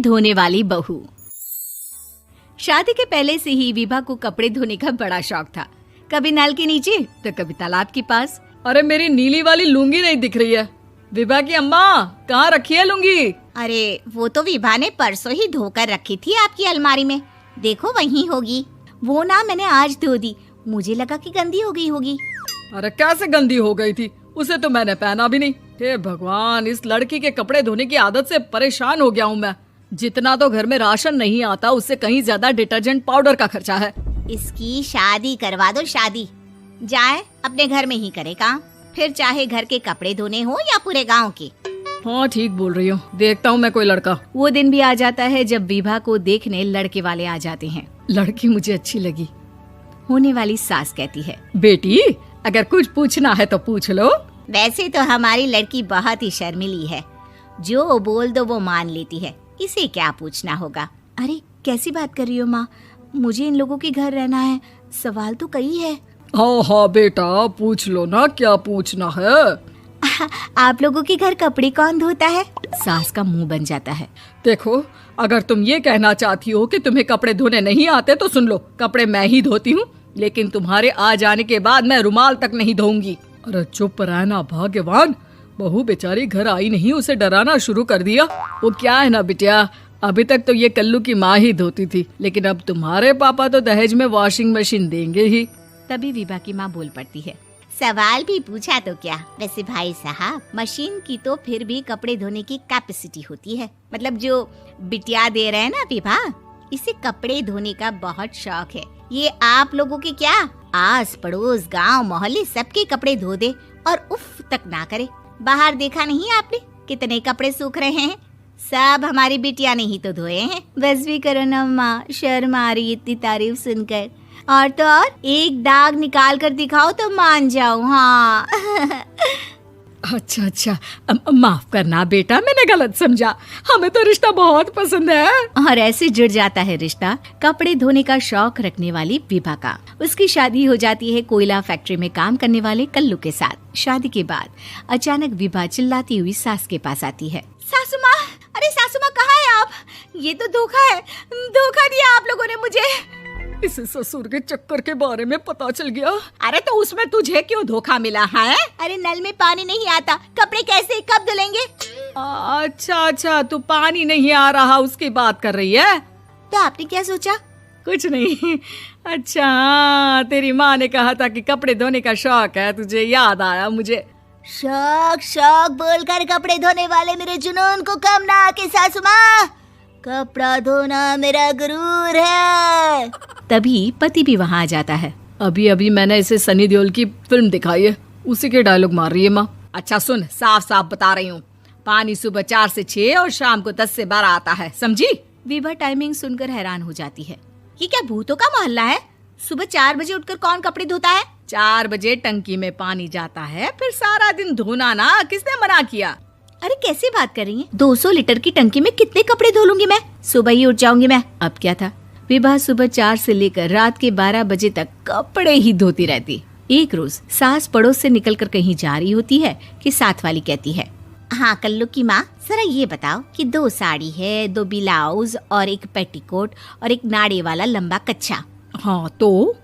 धोने वाली बहू। शादी के पहले से ही विभा को कपड़े धोने का बड़ा शौक था। कभी नल के नीचे तो कभी तालाब के पास। अरे मेरी नीली वाली लुंगी नहीं दिख रही है। विभा की अम्मा, कहाँ रखी है लुंगी? अरे वो तो विभा ने परसों ही धोकर रखी थी आपकी अलमारी में, देखो वहीं होगी। वो ना मैंने आज धो दी, मुझे लगा कि गंदी हो गई होगी। अरे कैसे गंदी हो गई थी? उसे तो मैंने पहना भी नहीं। हे भगवान, इस लड़की के कपड़े धोने की आदत से परेशान हो गया हूँ मैं। जितना तो घर में राशन नहीं आता, उससे कहीं ज्यादा डिटर्जेंट पाउडर का खर्चा है। इसकी शादी करवा दो, शादी। जाए अपने घर में ही करे काम, फिर चाहे घर के कपड़े धोने हो या पूरे गांव के। हाँ ठीक बोल रही हो, देखता हूँ मैं कोई लड़का। वो दिन भी आ जाता है जब विभा को देखने लड़के वाले आ जाते हैं। लड़की मुझे अच्छी लगी। होने वाली सास कहती है, बेटी अगर कुछ पूछना है तो पूछ लो। वैसे तो हमारी लड़की बहुत ही शर्मीली है, जो बोल दो वो मान लेती है, इसे क्या पूछना होगा। अरे कैसी बात कर रही हो माँ, मुझे इन लोगों के घर रहना है, सवाल तो कई है। हाँ हाँ बेटा, पूछ लो ना, क्या पूछना है। आप लोगों के घर कपड़े कौन धोता है? सास का मुंह बन जाता है। देखो, अगर तुम ये कहना चाहती हो कि तुम्हें कपड़े धोने नहीं आते तो सुन लो, कपड़े मैं ही धोती हूँ, लेकिन तुम्हारे आ जाने के बाद मैं रुमाल तक नहीं धोऊंगी। अरे चुप रहना भाग्यवान, बहू बेचारी घर आई नहीं, उसे डराना शुरू कर दिया। वो क्या है ना बिटिया, अभी तक तो ये कल्लू की माँ ही धोती थी, लेकिन अब तुम्हारे पापा तो दहेज में वॉशिंग मशीन देंगे ही। तभी विभा की माँ बोल पड़ती है, सवाल भी पूछा तो क्या। वैसे भाई साहब, मशीन की तो फिर भी कपड़े धोने की कैपेसिटी होती है। मतलब जो बिटिया दे रहे हैं ना विभा, इसे कपड़े धोने का बहुत शौक है। ये आप लोगों के क्या, आस पड़ोस गांव मोहल्ले सबके कपड़े धो दे और उफ तक ना करे। बाहर देखा नहीं आपने कितने कपड़े सूख रहे हैं? सब हमारी बिटिया ने ही तो धोए हैं। बस भी करो ना माँ, शर्म आ रही इतनी तारीफ सुनकर। और तो और एक दाग निकाल कर दिखाओ तो मान जाओ। हाँ अच्छा, माफ करना बेटा, मैंने गलत समझा। हमें तो रिश्ता बहुत पसंद है। और ऐसे जुड़ जाता है रिश्ता कपड़े धोने का शौक रखने वाली विभा का। उसकी शादी हो जाती है कोयला फैक्ट्री में काम करने वाले कल्लू के साथ। शादी के बाद अचानक विभा चिल्लाती हुई सास के पास आती है। सासू माँ, अरे सासू माँ कहाँ है आप? ये तो धोखा है, धोखा दिया आप लोगों ने मुझे। इसे ससुर के चक्कर के बारे में पता चल गया। अरे तो उसमें तुझे क्यों धोखा मिला है? अरे नल में पानी नहीं आता, कपड़े कैसे कब धुलेंगे? अच्छा, तू पानी नहीं आ रहा उसकी बात कर रही है। तो आपने क्या सोचा? कुछ नहीं। अच्छा तेरी माँ ने कहा था कि कपड़े धोने का शौक है तुझे, याद आया मुझे। शौक बोलकर कपड़े धोने वाले मेरे जुनून को कम ना आके सासू माँ, कपड़ा धोना मेरा गुरूर है। तभी पति भी वहाँ आ जाता है। अभी मैंने इसे सनी देओल की फिल्म दिखाई है, उसी के डायलॉग मार रही है माँ। अच्छा सुन, साफ बता रही हूँ, पानी सुबह 4 से 6 और शाम को 10 से 12 आता है, समझी? विभा टाइमिंग सुनकर हैरान हो जाती है। ये क्या भूतों का मोहल्ला है? सुबह 4 बजे उठकर कौन कपड़े धोता है? 4 बजे टंकी में पानी जाता है, फिर सारा दिन धोना ना, किसने मना किया? अरे कैसी बात कर रही हैं? 200 लीटर की टंकी में कितने कपड़े धो लूंगी मैं? सुबह ही उठ जाऊंगी मैं। अब क्या था, विभा सुबह 4 से लेकर रात के 12 बजे तक कपड़े ही धोती रहती। एक रोज सास पड़ोस से निकलकर कहीं जा रही होती है कि साथ वाली कहती है, हाँ कल्लू की माँ, जरा ये बताओ कि 2 साड़ी है, 2 ब्लाउज और एक पेटीकोट और एक नाड़े वाला लंबा कच्छा। हाँ तो?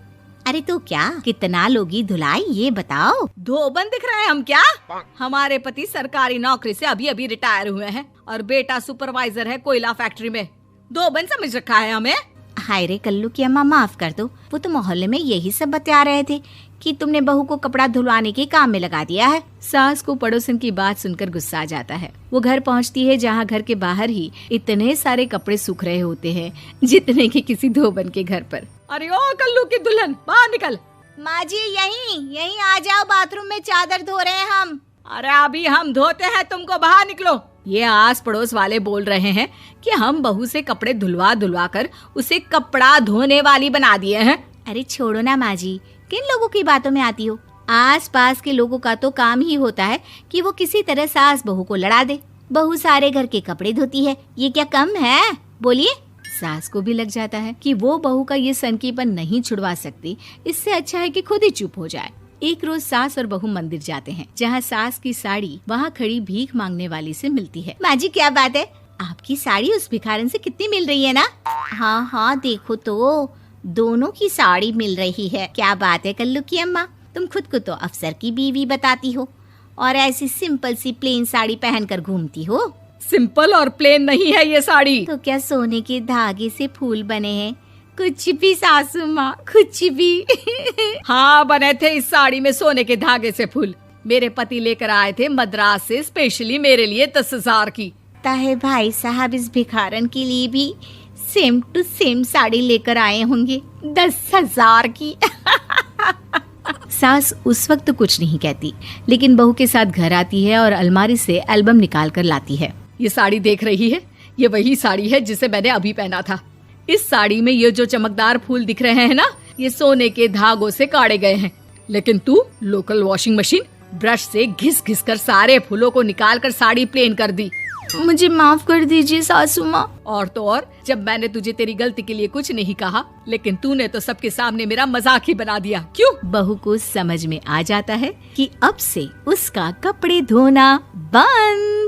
अरे तो क्या, कितना लोगी धुलाई ये बताओ। धोबन दिख रहे हैं हम क्या? हमारे पति सरकारी नौकरी से अभी रिटायर हुए हैं और बेटा सुपरवाइजर है कोयला फैक्ट्री में। धोबन समझ रखा है हमें? हाय रे कल्लू की अम्मा, माफ कर दो, वो तो मोहल्ले में यही सब बता रहे थे कि तुमने बहू को कपड़ा धुलवाने के काम में लगा दिया है। सास को पड़ोसन की बात सुनकर गुस्सा आ जाता है। वो घर पहुंचती है जहां घर के बाहर ही इतने सारे कपड़े सूख रहे होते हैं जितने कि किसी धोबन के घर पर। अरे ओ कल्लू की दुल्हन, बाहर निकल। माँ जी यहीं आ जाओ, बाथरूम में चादर धो रहे हैं हम। अरे अभी हम धोते हैं, तुमको बाहर निकलो। ये आस पड़ोस वाले बोल रहे हैं कि हम बहू से कपड़े धुलवा कर उसे कपड़ा धोने वाली बना दिए हैं। अरे छोड़ो ना माँ जी, किन लोगों की बातों में आती हो? आस पास के लोगों का तो काम ही होता है कि वो किसी तरह सास बहू को लड़ा दे। बहू सारे घर के कपड़े धोती है, ये क्या कम है? बोलिए। सास को भी लग जाता है कि वो बहू का ये सनकीपन नहीं छुड़वा सकती, इससे अच्छा है कि खुद ही चुप हो जाए। एक रोज सास और बहू मंदिर जाते हैं, जहाँ सास की साड़ी वहाँ खड़ी भीख मांगने वाली से मिलती है। माँ जी क्या बात है, आपकी साड़ी उस भिखारन से कितनी मिल रही है ना? हाँ हाँ देखो तो, दोनों की साड़ी मिल रही है। क्या बात है कल्लू की अम्मा, तुम खुद को तो अफसर की बीवी बताती हो और ऐसी सिंपल सी प्लेन साड़ी पहनकर घूमती हो। सिंपल और प्लेन नहीं है ये साड़ी। तो क्या सोने के धागे से फूल बने हैं? कुछ भी सासू माँ, कुछ भी। हाँ बने थे इस साड़ी में सोने के धागे से फूल। मेरे पति लेकर आए थे मद्रास से स्पेशली मेरे लिए 10,000 की। ताहे भाई साहब इस भिखारन के लिए भी सेम टू सेम साड़ी लेकर आए होंगे 10,000 की। सास उस वक्त तो कुछ नहीं कहती, लेकिन बहू के साथ घर आती है और अलमारी से एल्बम निकाल कर लाती है। ये साड़ी देख रही है, ये वही साड़ी है जिसे मैंने अभी पहना था। इस साड़ी में ये जो चमकदार फूल दिख रहे हैं ना, ये सोने के धागों से काटे गए हैं। लेकिन तू लोकल वॉशिंग मशीन ब्रश से घिस घिस कर सारे फूलों को निकाल कर साड़ी प्लेन कर दी। मुझे माफ कर दीजिए सासू माँ। और तो और, जब मैंने तुझे तेरी गलती के लिए कुछ नहीं कहा, लेकिन तूने तो सबके सामने मेरा मजाक ही बना दिया। क्यों? बहू को समझ में आ जाता है कि अब से उसका कपड़े धोना बंद।